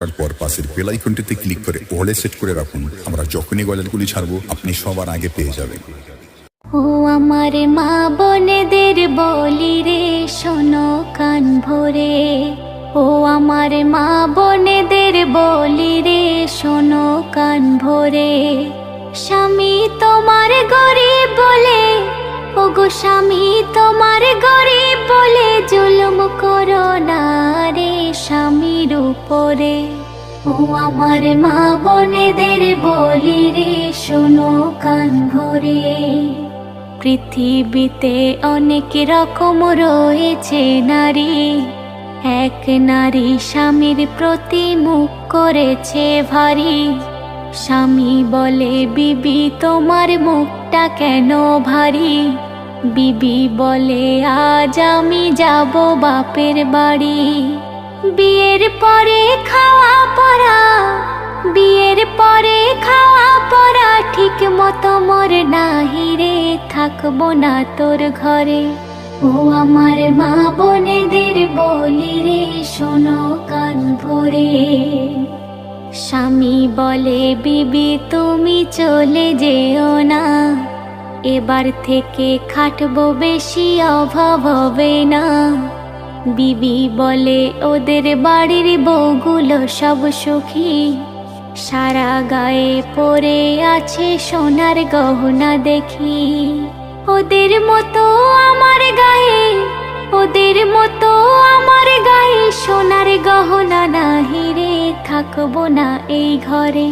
তারপর পাশের bell আইকনটিতে click করে অলে সেট করে রাখুন। আমরা যখনই গল্পগুলি ছাড়বো আপনি সবার আগে পেয়ে যাবেন। ও আমার মা বোনেদের বলি রে, শোনো কান ভরে। ও আমার মা বোনেদের বলি রে, শোনো কান ভরে। স্বামী তোমার গরিব বলে, ও গো স্বামী তোমার গরিব বলে জুলুম করো না রে স্বামীর উপরে। ও আমার মা বোনেদের বলি রে, শোনো কান ভরে। পৃথিবীতে অনেক রকম রয়েছে নারী, এক নারী স্বামীর প্রতি মুখ করেছে ভারী। স্বামী বলে বিবি তোমার মুখটা কেন ভারী। বিবি বলে আজ আমি যাব বাপের বাড়ি। বিয়ের পরে খাওয়া পরা, বিয়ের পরে খাওয়া পরা ঠিক মতো মোর নাহি রে, থাকবো না তোর ঘরে। ও আমার মা বোনেদের বলি রে, শোনো কান ভরে। স্বামী বলে বিবি তুমি চলে যেও না, এবার থেকে খাটবো বেশি অভাব হবে না। বিবি বলে ওদের বাড়ির বউগুলো সব সুখী, সারা গায়ে পরে আছে সোনার গহনা দেখি। ওদের মতো আমার গায়ে, ওদের মতো আমার গায়ে সোনার গহনা নাহি রে, থাকবো না এই ঘরে।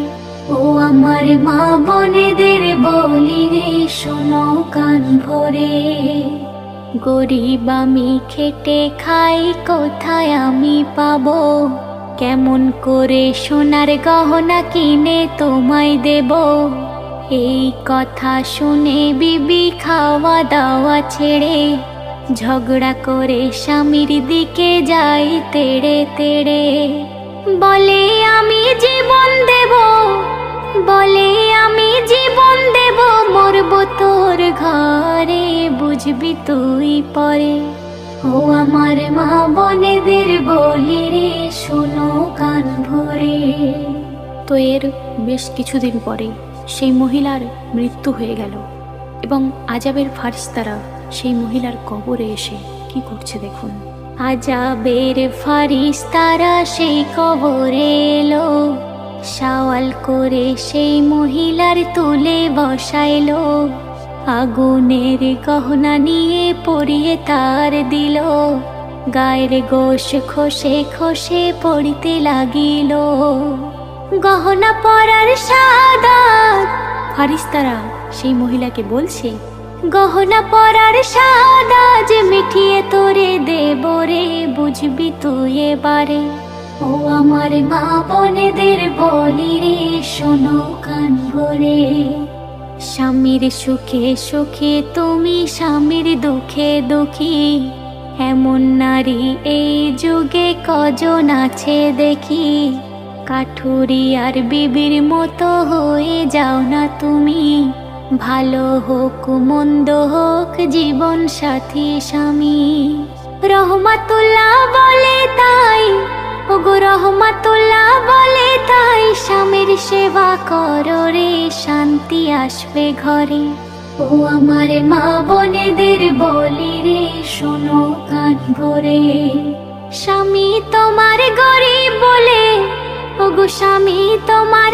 ও আমার মা বোনেদের বলি রে, শোনো কান ভরে। গরিব আমি খেটে খাই, কোথায় আমি পাবো? কেমন করে সোনার গহনা কিনে তোমায় দেব? এই কথা শুনে বিবি খাওয়া দাওয়া ছেড়ে ঝগড়া করে স্বামীর দিকে যাই তেড়ে তেড়ে। বলে আমি জীবন দেব, বলে আমি জীবন দেব, মরবো তোর ঘরে বুঝবি তুই পরে। ও আমার মা বোনেদের বলি রে, শোনো কান ভরে। তো এর বেশ কিছুদিন পরে সেই মহিলার মৃত্যু হয়ে গেল এবং আজাবের ফারিস্তারা সেই মহিলার কবরে এসে কি করছে দেখুন। আজাবের ফারিস্তারা সেই কবরে এলো, সওয়াল করে সেই মহিলার তুলে বসাইলো। আগুনের গহনা নিয়ে পরিয়ে তার দিল, গায়ের গোশ খসে খসে পড়িতে লাগিল। গহনা পরার সাদাত, ফারিস্তারা সেই মহিলাকে বলছে, গহনা পরার সাদাজ মিঠিয়ে তোরে দেব রে, বুঝবি তুই এবারে। ও আমার মা বোনেদের বলি রে, শোনো কান ভরে। স্বামীর সুখে সুখে তুমি স্বামীর দুঃখে দুঃখী, এমন নারী এই যুগে কজন আছে দেখি। কাঠুরি আর বিবির মতো হয়ে যাও না তুমি, ভালো হোক মন্দ হোক জীবন সাথী স্বামী। রহমাতুল্লাহ বলে তাই, ওগো রহমাতুল্লাহ বলে তাই, স্বামীর সেবা করো রে, শান্তি আসবে ঘরে। ও আমার মা বোনেদের বলি রে, শোনো কান ভরে। স্বামী তোমার গরিব বলে, ওগো স্বামী তোমার